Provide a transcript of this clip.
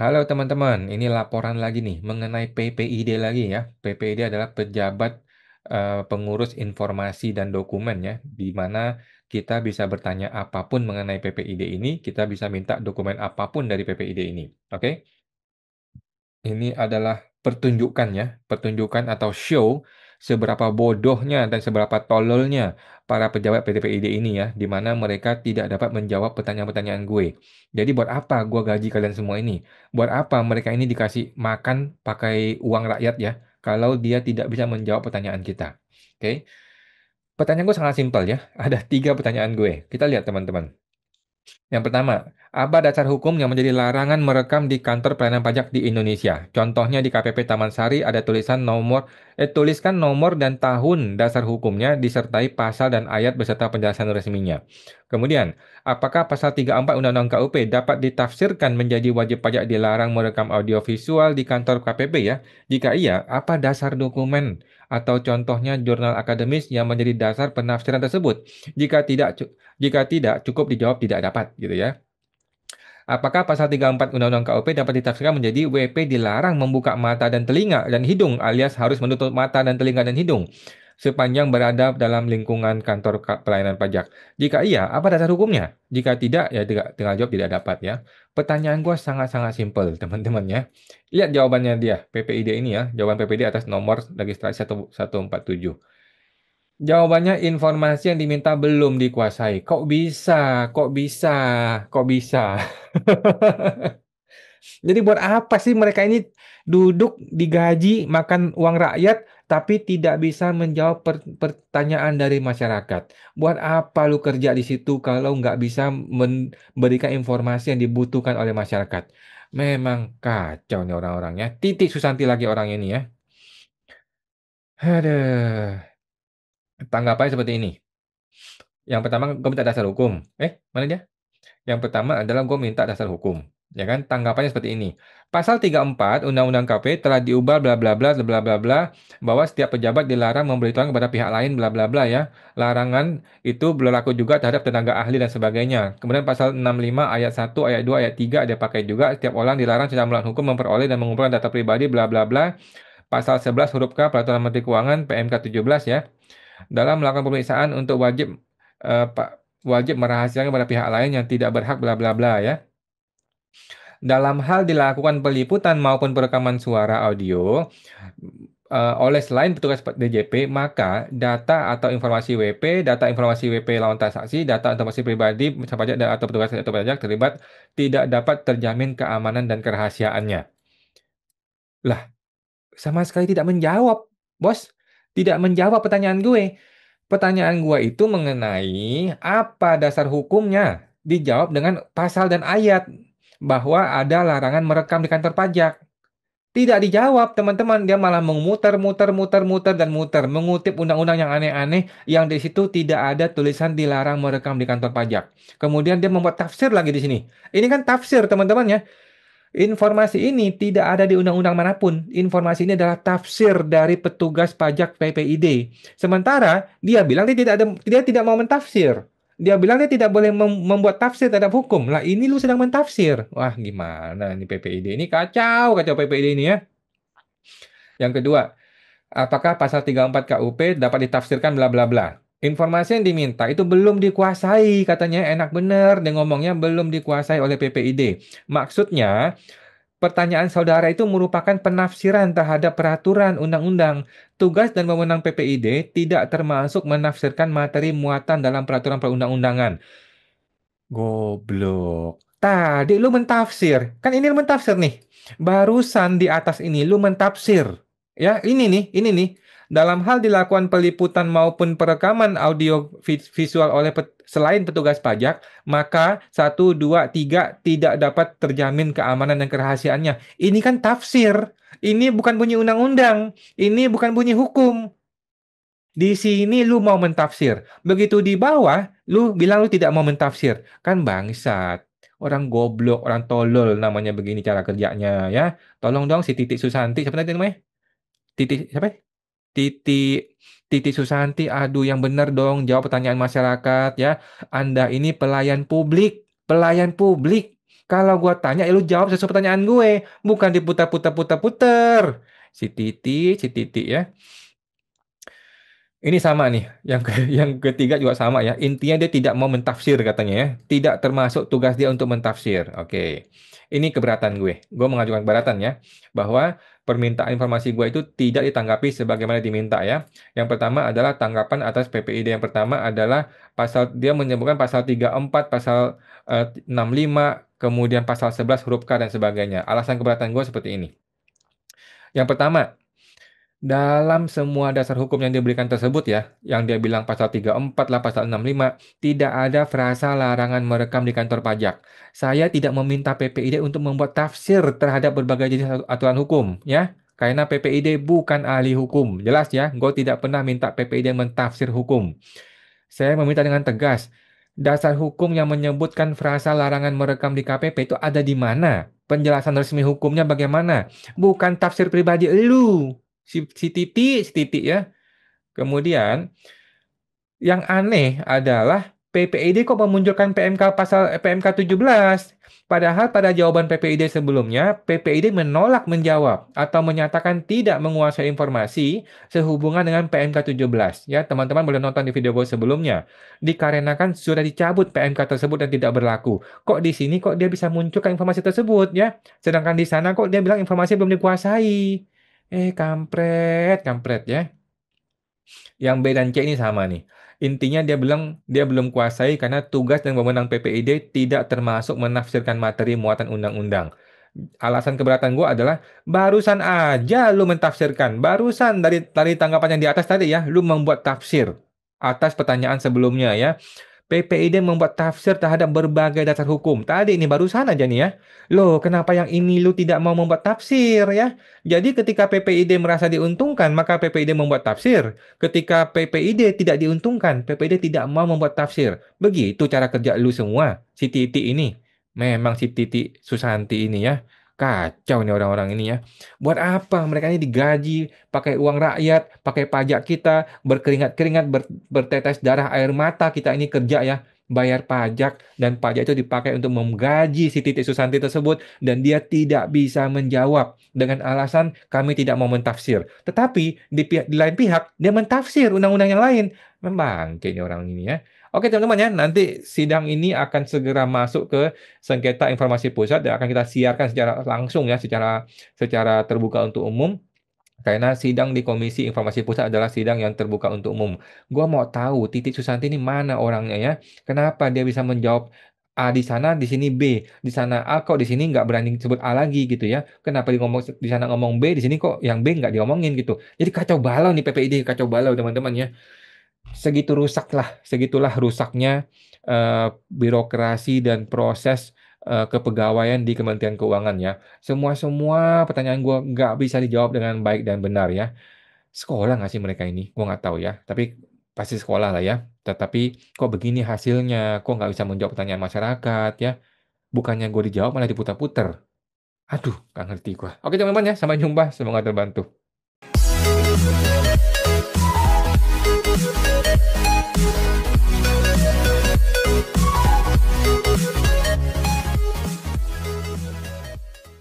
Halo teman-teman, ini laporan lagi nih mengenai PPID lagi ya. PPID adalah pejabat pengurus informasi dan dokumen ya, di mana kita bisa bertanya apapun mengenai PPID ini, kita bisa minta dokumen apapun dari PPID ini. Oke? Ini adalah pertunjukan ya, pertunjukan atau show seberapa bodohnya dan seberapa tololnya para pejabat PPID ini ya, di mana mereka tidak dapat menjawab pertanyaan-pertanyaan gue. Jadi buat apa gue gaji kalian semua ini? Buat apa mereka ini dikasih makan pakai uang rakyat ya, kalau dia tidak bisa menjawab pertanyaan kita? Oke, pertanyaan gue sangat simpel ya. Ada tiga pertanyaan gue. Kita lihat teman-teman. Yang pertama, apa dasar hukum yang menjadi larangan merekam di kantor pelayanan pajak di Indonesia? Contohnya di KPP Taman Sari ada tuliskan nomor dan tahun dasar hukumnya disertai pasal dan ayat beserta penjelasan resminya. Kemudian, apakah pasal 34 Undang-Undang KUP dapat ditafsirkan menjadi wajib pajak dilarang merekam audio visual di kantor KPP ya? Jika iya, apa dasar dokumen atau contohnya jurnal akademis yang menjadi dasar penafsiran tersebut? Jika tidak, jika tidak, cukup dijawab tidak dapat, gitu ya. Apakah pasal 34 Undang-Undang KUP dapat ditafsirkan menjadi WP dilarang membuka mata dan telinga dan hidung alias harus menutup mata dan telinga dan hidung sepanjang berada dalam lingkungan kantor pelayanan pajak? Jika iya, apa dasar hukumnya? Jika tidak, ya tinggal jawab tidak dapat ya. Pertanyaan gua sangat-sangat simpel, teman-teman ya. Lihat jawabannya dia, PPID ini ya, jawaban PPID atas nomor registrasi 1147. Jawabannya informasi yang diminta belum dikuasai. Kok bisa? Kok bisa? Kok bisa? Jadi buat apa sih mereka ini duduk digaji makan uang rakyat tapi tidak bisa menjawab pertanyaan dari masyarakat? Buat apa lu kerja di situ kalau nggak bisa memberikan informasi yang dibutuhkan oleh masyarakat? Memang kacau nih orang-orangnya. Titik Susanti lagi orang ini ya. Aduh, tanggapannya seperti ini. Yang pertama, gue minta dasar hukum. Mana dia? Yang pertama adalah gue minta dasar hukum. Ya kan? Tanggapannya seperti ini. Pasal 34 Undang-Undang KP telah diubah bla bla bla bla bla bla bahwa setiap pejabat dilarang memberitahukan kepada pihak lain bla bla bla ya. Larangan itu berlaku juga terhadap tenaga ahli dan sebagainya. Kemudian pasal 65 ayat 1 ayat 2 ayat 3 ada pakai juga setiap orang dilarang secara melawan hukum memperoleh dan mengumpulkan data pribadi bla bla bla. Pasal 11 huruf K Peraturan Menteri Keuangan PMK 17 ya. Dalam melakukan pemeriksaan untuk wajib merahasiakan pada pihak lain yang tidak berhak bla bla bla ya. Dalam hal dilakukan peliputan maupun perekaman suara audio oleh selain petugas DJP, maka data atau informasi WP, data informasi WP lawan transaksi, data informasi pribadi pajak dan atau petugas atau pajak terlibat tidak dapat terjamin keamanan dan kerahasiaannya. Lah, sama sekali tidak menjawab, bos. Tidak menjawab pertanyaan gue. Pertanyaan gue itu mengenai apa dasar hukumnya. Dijawab dengan pasal dan ayat bahwa ada larangan merekam di kantor pajak. Tidak dijawab, teman-teman. Dia malah memutar, muter, muter, muter, dan muter. Mengutip undang-undang yang aneh-aneh yang di situ tidak ada tulisan dilarang merekam di kantor pajak. Kemudian dia membuat tafsir lagi di sini. Ini kan tafsir, teman-teman ya. Informasi ini tidak ada di undang-undang manapun. Informasi ini adalah tafsir dari petugas pajak PPID. Sementara dia bilang dia tidak mau mentafsir. Dia bilang dia tidak boleh membuat tafsir terhadap hukum. Lah ini lu sedang mentafsir. Wah, gimana ini PPID ini kacau, kacau PPID ini ya. Yang kedua, apakah pasal 34 KUP dapat ditafsirkan bla bla bla? Informasi yang diminta itu belum dikuasai, katanya enak bener, dia ngomongnya belum dikuasai oleh PPID. Maksudnya, pertanyaan saudara itu merupakan penafsiran terhadap peraturan undang-undang. Tugas dan wewenang PPID tidak termasuk menafsirkan materi muatan dalam peraturan perundang-undangan. Goblok. Tadi lu mentafsir. Kan ini lu mentafsir nih. Barusan di atas ini lu mentafsir. Ya, ini nih. Dalam hal dilakukan peliputan maupun perekaman audio visual oleh selain petugas pajak, maka satu, dua, tiga tidak dapat terjamin keamanan dan kerahasiaannya. Ini kan tafsir. Ini bukan bunyi undang-undang. Ini bukan bunyi hukum. Di sini lu mau mentafsir. Begitu di bawah, lu bilang lu tidak mau mentafsir. Kan bangsat. Orang goblok, orang tolol namanya begini cara kerjanya ya. Tolong dong si Titik Susanti, siapa tadi namanya? Titik, siapa? Titik, Titik Susanti, aduh yang benar dong jawab pertanyaan masyarakat ya. Anda ini pelayan publik, pelayan publik. Kalau gua tanya, ya lu jawab sesuai pertanyaan gue, bukan diputar-putar-putar-putar. Si Titi ya. Ini sama nih, yang ketiga juga sama ya. Intinya dia tidak mau mentafsir katanya ya. Tidak termasuk tugas dia untuk mentafsir. Oke. Ini keberatan gue. Gue mengajukan keberatan ya. Bahwa permintaan informasi gue itu tidak ditanggapi sebagaimana diminta ya. Yang pertama adalah tanggapan atas PPID. Yang pertama adalah dia menyebutkan pasal 34, pasal 65, kemudian pasal 11 huruf K dan sebagainya. Alasan keberatan gue seperti ini. Yang pertama, dalam semua dasar hukum yang diberikan tersebut ya, yang dia bilang pasal 34 lah, pasal 65, tidak ada frasa larangan merekam di kantor pajak. Saya tidak meminta PPID untuk membuat tafsir terhadap berbagai jenis aturan hukum, ya. Karena PPID bukan ahli hukum. Jelas ya, gue tidak pernah minta PPID mentafsir hukum. Saya meminta dengan tegas, dasar hukum yang menyebutkan frasa larangan merekam di KPP itu ada di mana? Penjelasan resmi hukumnya bagaimana? Bukan tafsir pribadi lu. Si Titi ya. Kemudian yang aneh adalah PPID kok memunculkan PMK 17. Padahal pada jawaban PPID sebelumnya, PPID menolak menjawab atau menyatakan tidak menguasai informasi sehubungan dengan PMK 17. Ya, teman-teman boleh nonton di video gue sebelumnya. Dikarenakan sudah dicabut PMK tersebut dan tidak berlaku. Kok di sini kok dia bisa munculkan informasi tersebut ya? Sedangkan di sana kok dia bilang informasi belum dikuasai. Kampret, kampret ya. Yang B dan C ini sama nih. Intinya dia bilang dia belum kuasai karena tugas dan wewenang PPID tidak termasuk menafsirkan materi muatan undang-undang. Alasan keberatan gue adalah barusan aja lu mentafsirkan. Barusan dari tanggapan yang di atas tadi ya, lu membuat tafsir atas pertanyaan sebelumnya ya. PPID membuat tafsir terhadap berbagai dasar hukum. Tadi ini barusan aja nih ya. Loh, kenapa yang ini lu tidak mau membuat tafsir ya? Jadi ketika PPID merasa diuntungkan, maka PPID membuat tafsir. Ketika PPID tidak diuntungkan, PPID tidak mau membuat tafsir. Begitu cara kerja lu semua. Si Titi ini. Memang si Titi Susanti ini ya. Kacau nih orang-orang ini ya. Buat apa mereka ini digaji pakai uang rakyat, pakai pajak kita, berkeringat-keringat, bertetes darah air mata kita ini kerja ya, bayar pajak dan pajak itu dipakai untuk menggaji si Titi Susanti tersebut dan dia tidak bisa menjawab dengan alasan kami tidak mau mentafsir. Tetapi di lain pihak dia mentafsir undang-undang yang lain. Memang kayaknya orang ini ya. Oke teman-teman ya, nanti sidang ini akan segera masuk ke sengketa informasi pusat dan akan kita siarkan secara langsung ya, secara secara terbuka untuk umum. Karena sidang di Komisi Informasi Pusat adalah sidang yang terbuka untuk umum. Gua mau tahu Titik Susanti ini mana orangnya ya? Kenapa dia bisa menjawab A di sana, di sini B, di sana A kok di sini nggak berani sebut A lagi gitu ya? Kenapa di sana ngomong B, di sini kok yang B nggak diomongin gitu? Jadi kacau balau nih PPID, kacau balau teman-teman ya. Segitulah rusaknya birokrasi dan proses kepegawaian di Kementerian Keuangan ya. Semua pertanyaan gua nggak bisa dijawab dengan baik dan benar ya. Sekolah nggak sih mereka ini? Gua nggak tahu ya. Tapi pasti sekolah lah ya. Tetapi kok begini hasilnya? Kok nggak bisa menjawab pertanyaan masyarakat ya? Bukannya gue dijawab malah diputar-putar. Aduh, nggak ngerti gua. Oke teman-teman ya, sampai jumpa. Semoga terbantu.